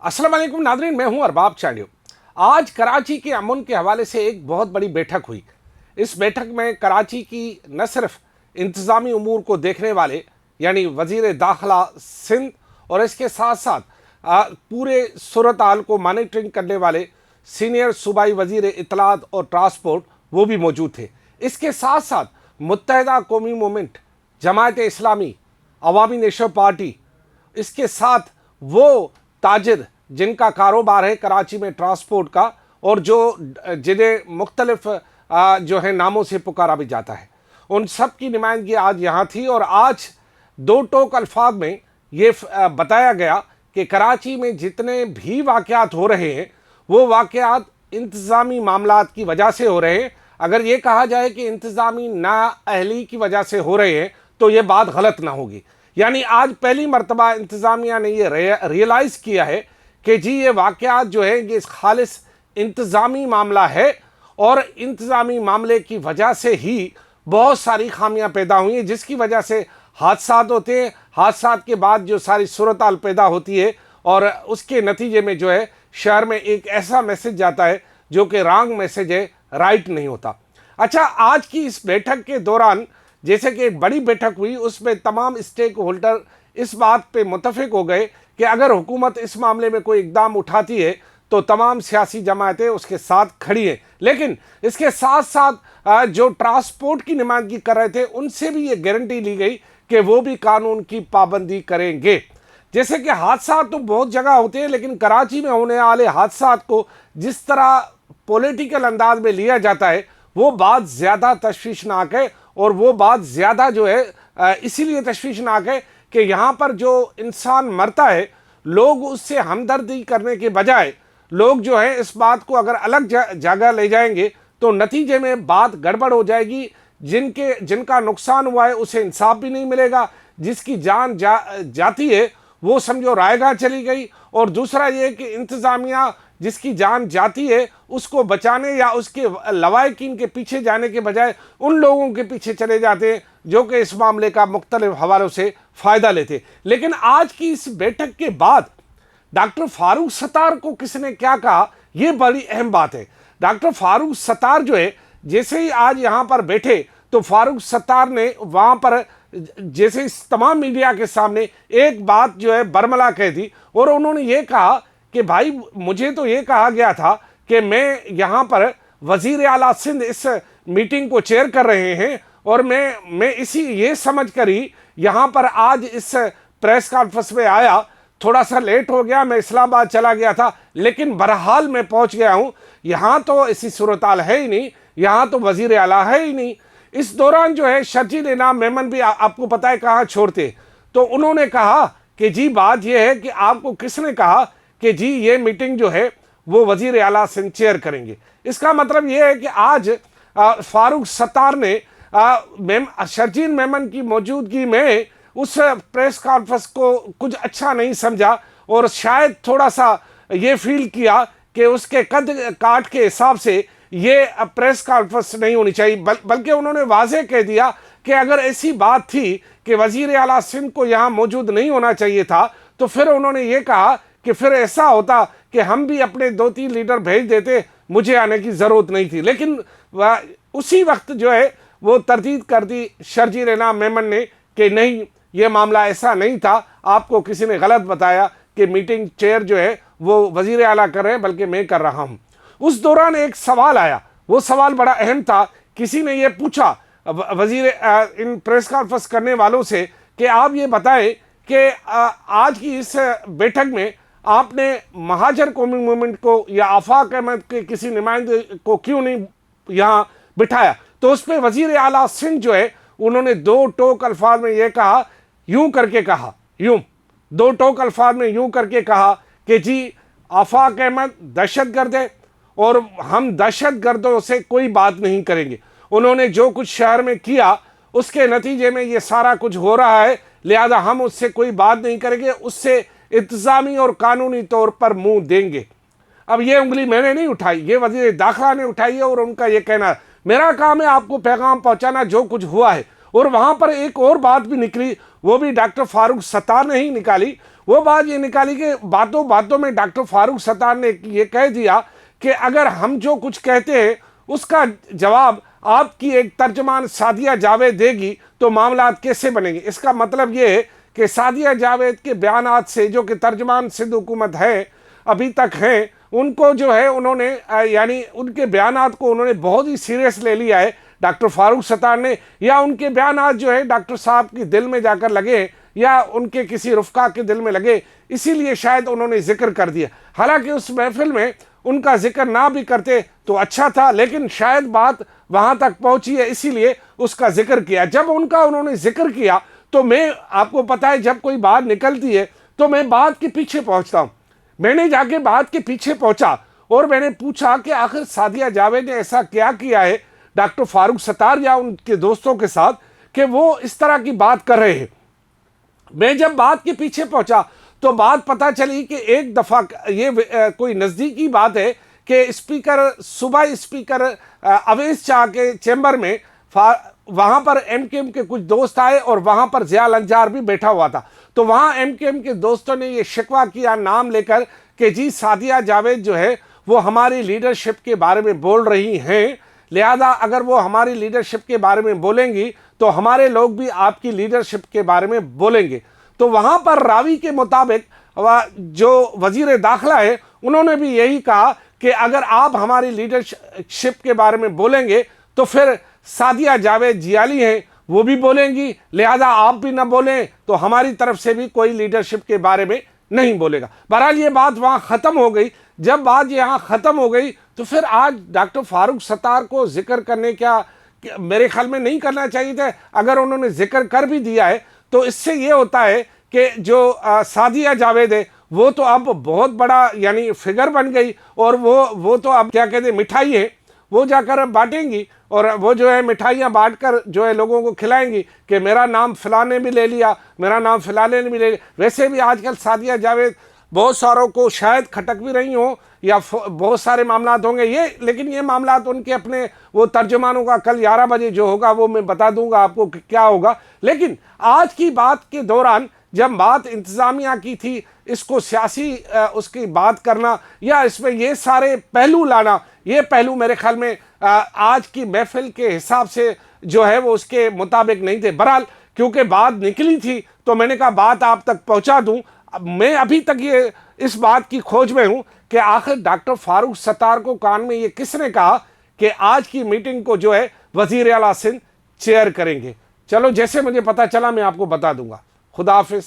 अस्सलाम वालेकुम नादरीन, मैं हूं अरबाब चांडियो। आज कराची के अमन के हवाले से एक बहुत बड़ी बैठक हुई। इस बैठक में कराची की न सिर्फ इंतज़ामी उमूर को देखने वाले यानी वज़ीर दाखिला सिंध और इसके साथ साथ पूरे सूरत हाल को मॉनिटरिंग करने वाले सीनियर सूबाई वज़ीर इत्तलात और ट्रांसपोर्ट वो भी मौजूद थे। इसके साथ साथ मुत्तहिदा कौमी मूवमेंट, जमात इस्लामी, अवामी नेशनल पार्टी, इसके साथ वो ताजिर जिनका कारोबार है कराची में ट्रांसपोर्ट का और जो जिन्हें मुख्तलिफ जो है नामों से पुकारा भी जाता है, उन सब की नुमाइंदगी आज यहाँ थी। और आज दो टोक अल्फाज में ये बताया गया कि कराची में जितने भी वाक़यात हो रहे हैं वो वाक़यात इंतज़ामी मामलात की वजह से हो रहे हैं। अगर ये कहा जाए कि इंतज़ामी नाअहली की वजह से हो रहे हैं तो ये बात गलत ना होगी। यानी आज पहली मरतबा इंतज़ामिया ने ये रियलाइज़ किया है कि जी ये वाक़यात जो है ये खालिस इंतज़ामी मामला है और इंतज़ामी मामले की वजह से ही बहुत सारी खामियां पैदा हुई हैं, जिसकी वजह से हादसात होते हैं। हादसात के बाद जो सारी सूरत हाल पैदा होती है और उसके नतीजे में जो है शहर में एक ऐसा मैसेज जाता है जो कि रॉन्ग मैसेज है, राइट नहीं होता। अच्छा, आज की इस बैठक के दौरान जैसे कि एक बड़ी बैठक हुई, उसमें तमाम स्टेक होल्डर इस बात पे मुत्तफिक हो गए कि अगर हुकूमत इस मामले में कोई इक़दाम उठाती है तो तमाम सियासी जमातें उसके साथ खड़ी हैं। लेकिन इसके साथ साथ जो ट्रांसपोर्ट की नुमाइंदगी कर रहे थे उनसे भी ये गारंटी ली गई कि वो भी कानून की पाबंदी करेंगे। जैसे कि हादसा तो बहुत जगह होते हैं, लेकिन कराची में होने वाले हादसा को जिस तरह पॉलिटिकल अंदाज में लिया जाता है वो बात ज़्यादा तशवीशनाक है। और वो बात ज़्यादा जो है इसीलिए तशवीशनाक है कि यहाँ पर जो इंसान मरता है, लोग उससे हमदर्दी करने के बजाय लोग जो है इस बात को अगर अलग जगह ले जाएंगे तो नतीजे में बात गड़बड़ हो जाएगी। जिनका नुकसान हुआ है उसे इंसाफ भी नहीं मिलेगा, जिसकी जान जाती है वो समझो रायगा चली गई। और दूसरा ये कि इंतज़ामिया जिसकी जान जाती है उसको बचाने या उसके लवाहिकीन के पीछे जाने के बजाय उन लोगों के पीछे चले जाते हैं जो कि इस मामले का मुख्तलिफ हवालों से फ़ायदा लेते। लेकिन आज की इस बैठक के बाद डॉक्टर फारूक सत्तार को किसने क्या कहा, ये बड़ी अहम बात है। डॉक्टर फारूक सत्तार जो है जैसे ही आज यहाँ पर बैठे तो फारूक सत्तार ने वहाँ पर जैसे इस तमाम मीडिया के सामने एक बात जो है बरमला कह दी और उन्होंने ये कहा कि भाई मुझे तो ये कहा गया था कि मैं यहाँ पर वज़ीर आला सिंध इस मीटिंग को चेयर कर रहे हैं और मैं इसी ये समझ कर ही यहाँ पर आज इस प्रेस कॉन्फ्रेंस में आया। थोड़ा सा लेट हो गया, मैं इस्लामाबाद चला गया था, लेकिन बहरहाल मैं पहुँच गया हूँ। यहाँ तो ऐसी सूरत हाल है ही नहीं, यहाँ तो वज़ीर आला है ही नहीं। इस दौरान जो है शर्जील इनाम मेमन भी आपको पता है कहाँ छोड़ते, तो उन्होंने कहा कि जी बात यह है कि आपको किसने कहा कि जी ये मीटिंग जो है वो वज़ीर आला सिंध चेयर करेंगे। इसका मतलब ये है कि आज फारूक सत्तार ने शर्जील मेमन की मौजूदगी में उस प्रेस कॉन्फ्रेंस को कुछ अच्छा नहीं समझा और शायद थोड़ा सा ये फील किया कि उसके कद काट के हिसाब से ये प्रेस कॉन्फ्रेंस नहीं होनी चाहिए। बल्कि उन्होंने वाज़ेह कह दिया कि अगर ऐसी बात थी कि वज़ीर आला सिंध को यहाँ मौजूद नहीं होना चाहिए था तो फिर उन्होंने ये कहा कि फिर ऐसा होता कि हम भी अपने 2-3 लीडर भेज देते, मुझे आने की ज़रूरत नहीं थी। लेकिन उसी वक्त जो है वो तरदीद कर दी शर्जील इनाम मेमन ने कि नहीं, ये मामला ऐसा नहीं था, आपको किसी ने गलत बताया कि मीटिंग चेयर जो है वो वज़ीर आला कर रहे हैं बल्कि मैं कर रहा हूँ। उस दौरान एक सवाल आया, वो सवाल बड़ा अहम था। किसी ने ये पूछा वज़ीर इन प्रेस कॉन्फ्रेंस करने वालों से कि आप ये बताएं कि आज की इस बैठक में आपने महाजर कौमी मूवमेंट को या आफाक अहमद के किसी नुमाइंदे को क्यों नहीं यहाँ बिठाया। तो उस पर वज़ीर आला सिंध जो है उन्होंने 2 टोक अल्फाज में ये कहा, यूं करके कहा, यूं 2 टोक अल्फाज में यूं करके कहा कि जी आफाक अहमद दहशतगर्द है और हम दहशतगर्दों से कोई बात नहीं करेंगे। उन्होंने जो कुछ शहर में किया उसके नतीजे में ये सारा कुछ हो रहा है, लिहाजा हम उससे कोई बात नहीं करेंगे, उससे इंतज़ामी और कानूनी तौर पर मुंह देंगे। अब ये उंगली मैंने नहीं उठाई, ये वज़ीर दाखिला ने उठाई है और उनका ये कहना है। मेरा काम है आपको पैगाम पहुंचाना, जो कुछ हुआ है اور وہاں پر ایک اور بات بھی نکلی، وہ بھی ڈاکٹر فاروق ستار نے ہی نکالی۔ وہ بات یہ نکالی کہ باتوں باتوں میں ڈاکٹر فاروق ستار نے یہ کہہ دیا کہ اگر ہم جو کچھ کہتے ہیں اس کا جواب آپ کی ایک ترجمان سعدیہ جاوید دے گی تو معاملات کیسے بنیں گے۔ اس کا مطلب یہ ہے کہ سعدیہ جاوید کے بیانات سے، جو کہ ترجمان سندھ حکومت ہے ابھی تک ہیں، ان کو جو ہے انہوں نے یعنی ان کے بیانات کو انہوں نے بہت ہی سیریس لے لیا ہے ڈاکٹر فاروق ستار نے، یا ان کے بیانات جو ہے ڈاکٹر صاحب کی دل میں جا کر لگے یا ان کے کسی رفقا کے دل میں لگے، اسی لیے شاید انہوں نے ذکر کر دیا۔ حالانکہ اس محفل میں ان کا ذکر نہ بھی کرتے تو اچھا تھا، لیکن شاید بات وہاں تک پہنچی ہے اسی لیے اس کا ذکر کیا۔ جب انہوں نے ذکر کیا تو میں، آپ کو پتا ہے جب کوئی بات نکلتی ہے تو میں بات کے پیچھے پہنچتا ہوں۔ میں نے جا کے بات کے پیچھے پہنچا اور میں نے پوچھا کہ آخر سعدیہ جاوید نے ایسا کیا ہے ڈاکٹر فاروق ستار یا ان کے دوستوں کے ساتھ کہ وہ اس طرح کی بات کر رہے ہیں۔ میں جب بات کے پیچھے پہنچا تو بات پتا چلی کہ ایک دفعہ یہ کوئی نزدیکی بات ہے کہ صوبہ اسپیکر اویس شاہ کے چیمبر میں وہاں پر ایم کیو ایم کے کچھ دوست آئے اور وہاں پر ضیاء الانجار بھی بیٹھا ہوا تھا۔ تو وہاں ایم کیو ایم کے دوستوں نے یہ شکوہ کیا نام لے کر کہ جی سعدیہ جاوید جو ہے وہ ہماری لیڈرشپ کے بارے میں بول رہی ہیں، لہذا اگر وہ ہماری لیڈرشپ کے بارے میں بولیں گی تو ہمارے لوگ بھی آپ کی لیڈرشپ کے بارے میں بولیں گے۔ تو وہاں پر راوی کے مطابق جو وزیر داخلہ ہے انہوں نے بھی یہی کہا کہ اگر آپ ہماری لیڈرشپ کے بارے میں بولیں گے تو پھر سعدیہ جاوید جیالی ہیں، وہ بھی بولیں گی، لہذا آپ بھی نہ بولیں تو ہماری طرف سے بھی کوئی لیڈرشپ کے بارے میں نہیں بولے گا۔ بہرحال یہ بات وہاں ختم ہو گئی۔ جب بات یہاں ختم ہو گئی تو پھر آج ڈاکٹر فاروق ستار کو ذکر کرنے کیا میرے خیال میں نہیں کرنا چاہیے تھا۔ اگر انہوں نے ذکر کر بھی دیا ہے تو اس سے یہ ہوتا ہے کہ جو سعدیہ جاوید ہے وہ تو اب بہت بڑا یعنی فگر بن گئی، اور وہ تو اب کیا کہتے ہیں مٹھائی ہے، وہ جا کر اب بانٹیں گی، اور وہ جو ہے مٹھائیاں بانٹ کر جو ہے لوگوں کو کھلائیں گی کہ میرا نام فلاں نے بھی لے لیا، میرا نام فلاں نے بھی لے لیا۔ ویسے بھی آج کل سعدیہ جاوید بہت ساروں کو شاید کھٹک بھی رہی ہوں یا بہت سارے معاملات ہوں گے لیکن یہ معاملات ان کے اپنے وہ ترجمانوں کا کل 11 بجے جو ہوگا وہ میں بتا دوں گا آپ کو کہ کیا ہوگا۔ لیکن آج کی بات کے دوران جب بات انتظامیہ کی تھی، اس کو سیاسی اس کی بات کرنا یا اس میں یہ سارے پہلو لانا، یہ پہلو میرے خیال میں آج کی محفل کے حساب سے جو ہے وہ اس کے مطابق نہیں تھے۔ بہرحال کیونکہ بات نکلی تھی تو میں نے کہا بات آپ تک پہنچا دوں۔ میں ابھی تک یہ اس بات کی کھوج میں ہوں کہ آخر ڈاکٹر فاروق ستار کو کان میں یہ کس نے کہا کہ آج کی میٹنگ کو جو ہے وزیر اعلیٰ سندھ چیئر کریں گے۔ چلو جیسے مجھے پتا چلا میں آپ کو بتا دوں گا۔ خدا حافظ۔